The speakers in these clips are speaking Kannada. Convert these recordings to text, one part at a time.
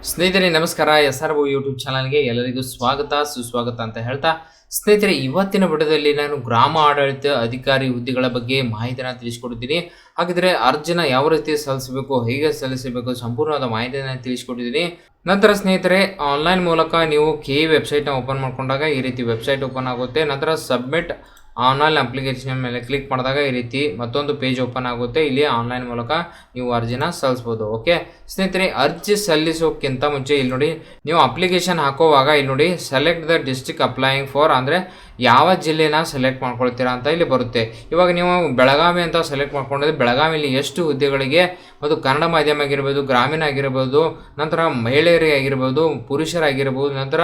ಸ್ನೇಹಿತರೆ ನಮಸ್ಕಾರ. SRO ಯೂಟ್ಯೂಬ್ ಚಾನಲ್ಗೆ ಎಲ್ಲರಿಗೂ ಸ್ವಾಗತ ಸುಸ್ವಾಗತ ಅಂತ ಹೇಳ್ತಾ, ಸ್ನೇಹಿತರೆ ಇವತ್ತಿನ ವಿಡಿಯೋದಲ್ಲಿ ನಾನು ಗ್ರಾಮ ಆಡಳಿತ ಅಧಿಕಾರಿ ಹುದ್ದೆಗಳ ಬಗ್ಗೆ ಮಾಹಿತಿಯನ್ನು ತಿಳಿಸಿಕೊಡ್ತೀನಿ. ಹಾಗಿದ್ರೆ ಅರ್ಜಿನ ಯಾವ ರೀತಿ ಸಲ್ಲಿಸಬೇಕು, ಹೇಗೆ ಸಲ್ಲಿಸಬೇಕು, ಸಂಪೂರ್ಣವಾದ ಮಾಹಿತಿಯನ್ನು ತಿಳಿಸಿಕೊಟ್ಟಿದ್ದೀನಿ. ನಂತರ ಸ್ನೇಹಿತರೆ ಆನ್ಲೈನ್ ಮೂಲಕ ನೀವು KE ವೆಬ್ಸೈಟ್ನ ಓಪನ್ ಮಾಡ್ಕೊಂಡಾಗ ಈ ರೀತಿ ವೆಬ್ಸೈಟ್ ಓಪನ್ ಆಗುತ್ತೆ. ನಂತರ ಸಬ್ಮಿಟ್ ಆನ್ಲೈನ್ ಅಪ್ಲಿಕೇಶನ್ ಮೇಲೆ ಕ್ಲಿಕ್ ಮಾಡಿದಾಗ ಈ ರೀತಿ ಮತ್ತೊಂದು ಪೇಜ್ ಓಪನ್ ಆಗುತ್ತೆ. ಇಲ್ಲಿ ಆನ್ಲೈನ್ ಮೂಲಕ ನೀವು ಅರ್ಜಿನ ಸಲ್ಲಿಸ್ಬೋದು. ಓಕೆ ಸ್ನೇಹಿತರೆ, ಅರ್ಜಿ ಸಲ್ಲಿಸೋಕ್ಕಿಂತ ಮುಂಚೆ ಇಲ್ಲಿ ನೋಡಿ, ನೀವು ಅಪ್ಲಿಕೇಶನ್ ಹಾಕೋವಾಗ ಇಲ್ಲಿ ನೋಡಿ select the district applying for, ಅಂದರೆ ಯಾವ ಜಿಲ್ಲೆನ ಸೆಲೆಕ್ಟ್ ಮಾಡ್ಕೊಳ್ತೀರಾ ಅಂತ ಇಲ್ಲಿ ಬರುತ್ತೆ. ಇವಾಗ ನೀವು ಬೆಳಗಾವಿ ಅಂತ ಸೆಲೆಕ್ಟ್ ಮಾಡ್ಕೊಂಡಿದ್ರೆ ಬೆಳಗಾವಿಯಲ್ಲಿ ಎಷ್ಟು ಹುದ್ದೆಗಳಿಗೆ, ಮತ್ತು ಕನ್ನಡ ಮಾಧ್ಯಮ ಆಗಿರ್ಬೋದು, ಗ್ರಾಮೀಣ ಆಗಿರ್ಬೋದು, ನಂತರ ಮಹಿಳೆಯರಿಗೆ ಆಗಿರ್ಬೋದು, ಪುರುಷರಾಗಿರ್ಬೋದು, ನಂತರ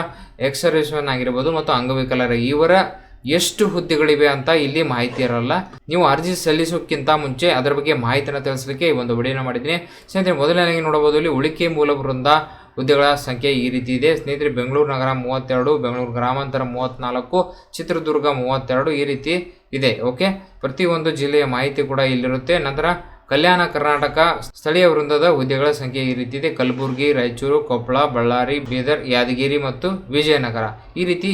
ಎಕ್ಸ್ ಸರ್ವಿಸ್ಮೆನ್ ಆಗಿರ್ಬೋದು ಮತ್ತು ಅಂಗವಿಕಲರ ಇವರ ಎಷ್ಟು ಹುದ್ದೆಗಳಿವೆ ಅಂತ ಇಲ್ಲಿ ಮಾಹಿತಿ ಇರಲ್ಲ. ನೀವು ಅರ್ಜಿ ಸಲ್ಲಿಸೋಕ್ಕಿಂತ ಮುಂಚೆ ಅದರ ಬಗ್ಗೆ ಮಾಹಿತಿಯನ್ನು ತಿಳಿಸಲಿಕ್ಕೆ ಈ ಒಂದು ವಿಡಿಯೋನ ಮಾಡಿದ್ದೀನಿ. ಸ್ನೇಹಿತರೆ ಮೊದಲನೇಗೆ ನೋಡಬಹುದು, ಇಲ್ಲಿ ಉಳಿಕೆ ಮೂಲವೃಂದ ಹುದ್ದೆಗಳ ಸಂಖ್ಯೆ ಈ ರೀತಿ ಇದೆ. ಸ್ನೇಹಿತರೆ ಬೆಂಗಳೂರು ನಗರ 32, ಬೆಂಗಳೂರು ಗ್ರಾಮಾಂತರ 34, ಚಿತ್ರದುರ್ಗ 32 ಈ ರೀತಿ ಇದೆ. ಓಕೆ, ಪ್ರತಿಯೊಂದು ಜಿಲ್ಲೆಯ ಮಾಹಿತಿ ಕೂಡ ಇಲ್ಲಿರುತ್ತೆ. ನಂತರ ಕಲ್ಯಾಣ ಕರ್ನಾಟಕ ಸ್ಥಳೀಯ ವೃಂದದ ಹುದ್ದೆಗಳ ಸಂಖ್ಯೆ ಈ ರೀತಿ ಇದೆ. ಕಲಬುರಗಿ, ರಾಯಚೂರು, ಕೊಪ್ಪಳ, ಬಳ್ಳಾರಿ, ಬೀದರ್, ಯಾದಗಿರಿ ಮತ್ತು ವಿಜಯನಗರ ಈ ರೀತಿ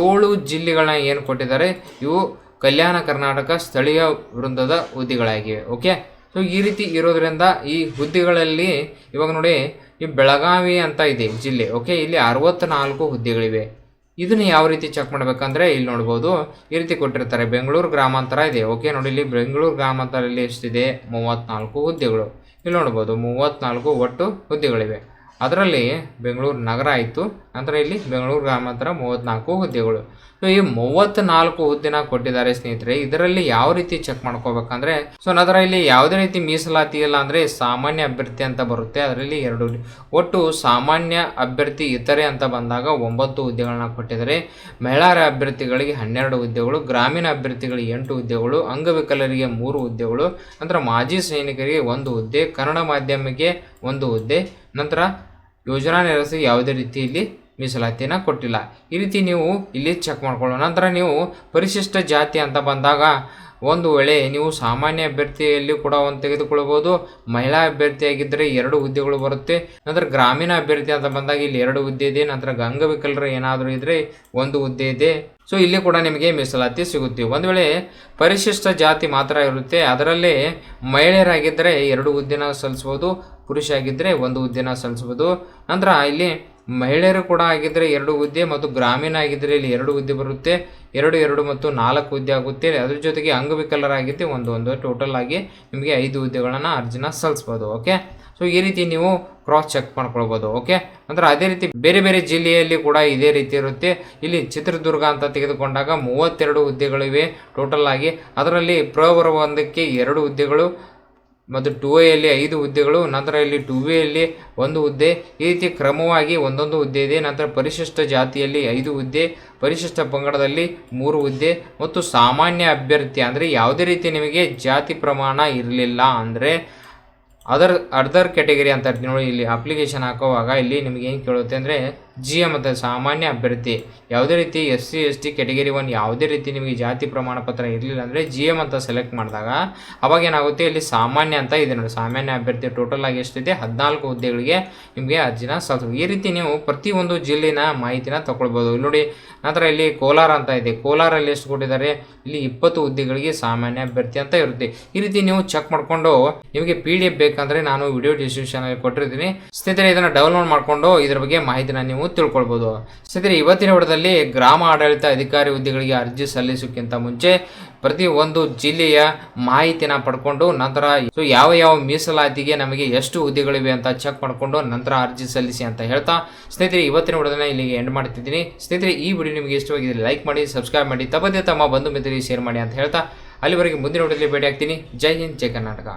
7 ಜಿಲ್ಲೆಗಳನ್ನ ಏನು ಕೊಟ್ಟಿದ್ದಾರೆ, ಇವು ಕಲ್ಯಾಣ ಕರ್ನಾಟಕ ಸ್ಥಳೀಯ ವೃಂದದ ಹುದ್ದೆಗಳಾಗಿವೆ. ಓಕೆ, ಸೊ ಈ ರೀತಿ ಇರೋದ್ರಿಂದ ಈ ಹುದ್ದೆಗಳಲ್ಲಿ ಇವಾಗ ನೋಡಿ, ಈ ಬೆಳಗಾವಿ ಅಂತ ಇದೆ ಜಿಲ್ಲೆ. ಓಕೆ, ಇಲ್ಲಿ 64 ಹುದ್ದೆಗಳಿವೆ. ಇದನ್ನು ಯಾವ ರೀತಿ ಚೆಕ್ ಮಾಡಬೇಕಂದ್ರೆ ಇಲ್ಲಿ ನೋಡ್ಬೋದು, ಈ ರೀತಿ ಕೊಟ್ಟಿರ್ತಾರೆ. ಬೆಂಗಳೂರು ಗ್ರಾಮಾಂತರ ಇದೆ. ಓಕೆ ನೋಡಿ, ಇಲ್ಲಿ ಬೆಂಗಳೂರು ಗ್ರಾಮಾಂತರಲ್ಲಿ ಎಷ್ಟಿದೆ, 34 ಹುದ್ದೆಗಳು. ಇಲ್ಲಿ ನೋಡ್ಬೋದು 34 ಒಟ್ಟು ಹುದ್ದೆಗಳಿವೆ. ಅದರಲ್ಲಿ ಬೆಂಗಳೂರು ನಗರ ಆಯಿತು, ನಂತರ ಇಲ್ಲಿ ಬೆಂಗಳೂರು ಗ್ರಾಮಾಂತರ 34 ಹುದ್ದೆಗಳು. ಸೊ ಈ 34 ಹುದ್ದೆನ ಕೊಟ್ಟಿದ್ದಾರೆ ಸ್ನೇಹಿತರೆ. ಇದರಲ್ಲಿ ಯಾವ ರೀತಿ ಚೆಕ್ ಮಾಡ್ಕೋಬೇಕಂದ್ರೆ, ಸೊ ನಂತರ ಇಲ್ಲಿ ಯಾವುದೇ ರೀತಿ ಮೀಸಲಾತಿ ಇಲ್ಲ, ಅಂದರೆ ಸಾಮಾನ್ಯ ಅಭ್ಯರ್ಥಿ ಅಂತ ಬರುತ್ತೆ. ಅದರಲ್ಲಿ 2 ಒಟ್ಟು ಸಾಮಾನ್ಯ ಅಭ್ಯರ್ಥಿ ಇತರೆ ಅಂತ ಬಂದಾಗ 9 ಹುದ್ದೆಗಳನ್ನ ಕೊಟ್ಟಿದ್ದಾರೆ. ಮಹಿಳಾ ಅಭ್ಯರ್ಥಿಗಳಿಗೆ 12 ಹುದ್ದೆಗಳು, ಗ್ರಾಮೀಣ ಅಭ್ಯರ್ಥಿಗಳಿಗೆ 8 ಹುದ್ದೆಗಳು, ಅಂಗವಿಕಲರಿಗೆ 3 ಹುದ್ದೆಗಳು, ನಂತರ ಮಾಜಿ ಸೈನಿಕರಿಗೆ 1 ಹುದ್ದೆ, ಕನ್ನಡ ಮಾಧ್ಯಮಕ್ಕೆ 1 ಹುದ್ದೆ, ನಂತರ ಯೋಜನಾ ನಿರಸಿ ಯಾವುದೇ ರೀತಿಯಲ್ಲಿ ಮೀಸಲಾತಿನ ಕೊಟ್ಟಿಲ್ಲ. ಈ ರೀತಿ ನೀವು ಇಲ್ಲಿ ಚೆಕ್ ಮಾಡ್ಕೊಳ್ಳೋ. ನಂತರ ನೀವು ಪರಿಶಿಷ್ಟ ಜಾತಿ ಅಂತ ಬಂದಾಗ ಒಂದು ವೇಳೆ ನೀವು ಸಾಮಾನ್ಯ ಅಭ್ಯರ್ಥಿಯಲ್ಲಿ ಕೂಡ ಒಂದು ತೆಗೆದುಕೊಳ್ಬೋದು. ಮಹಿಳಾ ಅಭ್ಯರ್ಥಿಯಾಗಿದ್ದರೆ 2 ಹುದ್ದೆಗಳು ಬರುತ್ತೆ. ನಂತರ ಗ್ರಾಮೀಣ ಅಭ್ಯರ್ಥಿ ಅಂತ ಬಂದಾಗ ಇಲ್ಲಿ 2 ಹುದ್ದೆ ಇದೆ. ನಂತರ ಅಂಗವಿಕಲರು ಏನಾದರೂ ಇದ್ದರೆ 1 ಹುದ್ದೆ ಇದೆ. ಸೊ ಇಲ್ಲಿ ಕೂಡ ನಿಮಗೆ ಮೀಸಲಾತಿ ಸಿಗುತ್ತೆ. ಒಂದು ವೇಳೆ ಪರಿಶಿಷ್ಟ ಜಾತಿ ಮಾತ್ರ ಇರುತ್ತೆ, ಅದರಲ್ಲಿ ಮಹಿಳೆಯರಾಗಿದ್ದರೆ 2 ಹುದ್ದೆನ ಸಲ್ಲಿಸ್ಬೋದು, ಪುರುಷ ಆಗಿದ್ದರೆ 1 ಹುದ್ದೆನ ಸಲ್ಲಿಸ್ಬೋದು. ನಂತರ ಇಲ್ಲಿ ಮಹಿಳೆಯರು ಕೂಡ ಆಗಿದ್ದರೆ 2 ಹುದ್ದೆ, ಮತ್ತು ಗ್ರಾಮೀಣ ಆಗಿದ್ದರೆ ಇಲ್ಲಿ 2 ಹುದ್ದೆ ಬರುತ್ತೆ. 2, 2 ಮತ್ತು 4 ಹುದ್ದೆ ಆಗುತ್ತೆ. ಅದ್ರ ಜೊತೆಗೆ ಅಂಗವಿಕಲರಾಗಿದ್ದರೆ 1 ಟೋಟಲ್ ಆಗಿ ನಿಮಗೆ 5 ಹುದ್ದೆಗಳನ್ನು ಅರ್ಜಿನ ಸಲ್ಲಿಸ್ಬೋದು. ಓಕೆ, ಸೊ ಈ ರೀತಿ ನೀವು ಕ್ರಾಸ್ ಚೆಕ್ ಮಾಡ್ಕೊಳ್ಬೋದು. ಓಕೆ, ನಂತರ ಅದೇ ರೀತಿ ಬೇರೆ ಬೇರೆ ಜಿಲ್ಲೆಯಲ್ಲಿ ಕೂಡ ಇದೇ ರೀತಿ ಇರುತ್ತೆ. ಇಲ್ಲಿ ಚಿತ್ರದುರ್ಗ ಅಂತ ತೆಗೆದುಕೊಂಡಾಗ 32 ಹುದ್ದೆಗಳಿವೆ ಟೋಟಲ್ ಆಗಿ. ಅದರಲ್ಲಿ ಪ್ರವರ್ಗಕ್ಕೆ 2 ಹುದ್ದೆಗಳು, ಮತ್ತು 2A ಯಲ್ಲಿ 5 ಹುದ್ದೆಗಳು, ನಂತರ ಇಲ್ಲಿ 2B ಯಲ್ಲಿ 1 ಹುದ್ದೆ. ಈ ರೀತಿ ಕ್ರಮವಾಗಿ ಒಂದೊಂದು ಹುದ್ದೆ ಇದೆ. ನಂತರ ಪರಿಶಿಷ್ಟ ಜಾತಿಯಲ್ಲಿ 5 ಹುದ್ದೆ, ಪರಿಶಿಷ್ಟ ಪಂಗಡದಲ್ಲಿ 3 ಹುದ್ದೆ, ಮತ್ತು ಸಾಮಾನ್ಯ ಅಭ್ಯರ್ಥಿ ಅಂದರೆ ಯಾವುದೇ ರೀತಿ ನಿಮಗೆ ಜಾತಿ ಪ್ರಮಾಣ ಇರಲಿಲ್ಲ ಅಂದರೆ ಅದರ್ ಕ್ಯಾಟಗರಿ ಅಂತ ಇರ್ತೀವಿ ನೋಡಿ. ಇಲ್ಲಿ ಅಪ್ಲಿಕೇಶನ್ ಹಾಕೋವಾಗ ಇಲ್ಲಿ ನಿಮಗೆ ಏನು ಕೇಳುತ್ತೆ ಅಂದರೆ GM ಅಂತ ಸಾಮಾನ್ಯ ಅಭ್ಯರ್ಥಿ, ಯಾವುದೇ ರೀತಿ SC ST ಕ್ಯಾಟಗರಿ 1 ಯಾವುದೇ ರೀತಿ ನಿಮಗೆ ಜಾತಿ ಪ್ರಮಾಣ ಪತ್ರ ಇರಲಿಲ್ಲ ಅಂದರೆ GM ಅಂತ ಸೆಲೆಕ್ಟ್ ಮಾಡಿದಾಗ ಅವಾಗ ಏನಾಗುತ್ತೆ, ಇಲ್ಲಿ ಸಾಮಾನ್ಯ ಅಂತ ಇದೆ ನೋಡಿ. ಸಾಮಾನ್ಯ ಅಭ್ಯರ್ಥಿ ಟೋಟಲ್ ಆಗಿ ಎಷ್ಟಿದೆ, 14 ಹುದ್ದೆಗಳಿಗೆ ನಿಮಗೆ ಅರ್ಜಿನ ಸಲ್ಲಿಸಬೇಕು. ಈ ರೀತಿ ನೀವು ಪ್ರತಿಯೊಂದು ಜಿಲ್ಲೆನ ಮಾಹಿತಿನ ತಗೊಳ್ಬೋದು. ಇಲ್ಲಿ ನೋಡಿ, ನಂತರ ಇಲ್ಲಿ ಕೋಲಾರ ಅಂತ ಇದೆ. ಕೋಲಾರಲ್ಲಿ ಎಷ್ಟು ಕೊಟ್ಟಿದ್ದಾರೆ, ಇಲ್ಲಿ 20 ಹುದ್ದೆಗಳಿಗೆ ಸಾಮಾನ್ಯ ಅಭ್ಯರ್ಥಿ ಅಂತ ಇರುತ್ತೆ. ಈ ರೀತಿ ನೀವು ಚೆಕ್ ಮಾಡಿಕೊಂಡು ನಿಮಗೆ PDF ಬೇಕಂದರೆ ನಾನು ವಿಡಿಯೋ ಡಿಸ್ಕ್ರಿಪ್ಷನಲ್ಲಿ ಕೊಟ್ಟಿರ್ತೀನಿ. ಸ್ನೇಹಿತರೆ ಇದನ್ನು ಡೌನ್ಲೋಡ್ ಮಾಡಿಕೊಂಡು ಇದರ ಬಗ್ಗೆ ಮಾಹಿತಿನ ನೀವು ತಿಳ್ಕೊಳ್ಬೋದು. ಸ್ನೇಹಿತರೆ ಇವತ್ತಿನ ವಿಡಿಯೋದಲ್ಲಿ ಗ್ರಾಮ ಆಡಳಿತ ಅಧಿಕಾರಿ ಹುದ್ದೆಗಳಿಗೆ ಅರ್ಜಿ ಸಲ್ಲಿಸೋಕ್ಕಿಂತ ಮುಂಚೆ ಪ್ರತಿ ಒಂದು ಜಿಲ್ಲೆಯ ಮಾಹಿತಿನ ಪಡ್ಕೊಂಡು, ನಂತರ ಸೊ ಯಾವ ಮೀಸಲಾತಿಗೆ ನಮಗೆ ಎಷ್ಟು ಹುದ್ದೆಗಳಿವೆ ಅಂತ ಚೆಕ್ ಮಾಡಿಕೊಂಡು ನಂತರ ಅರ್ಜಿ ಸಲ್ಲಿಸಿ ಅಂತ ಹೇಳ್ತಾ, ಸ್ನೇಹಿತರೆ ಇವತ್ತಿನ ವಿಡಿಯೋನ ಇಲ್ಲಿಗೆ ಎಂಡ್ ಮಾಡ್ತಿದ್ದೀನಿ. ಸ್ನೇಹಿತರೆ ಈ ವಿಡಿಯೋ ನಿಮಗೆ ಇಷ್ಟವಾಗಿದೆ ಲೈಕ್ ಮಾಡಿ, ಸಬ್ಸ್ಕ್ರೈಬ್ ಮಾಡಿ, ತಪ್ಪದೇ ತಮ್ಮ ಬಂಧು ಮಿತ್ರರಿಗೆ ಶೇರ್ ಮಾಡಿ ಅಂತ ಹೇಳ್ತಾ, ಅಲ್ಲಿವರೆಗೆ ಮುಂದಿನ ವಿಡಿಯೋದಲ್ಲಿ ಭೇಟಿ ಆಗ್ತೀನಿ. ಜೈ ಹಿಂದ್, ಜೈ ಕರ್ನಾಟಕ.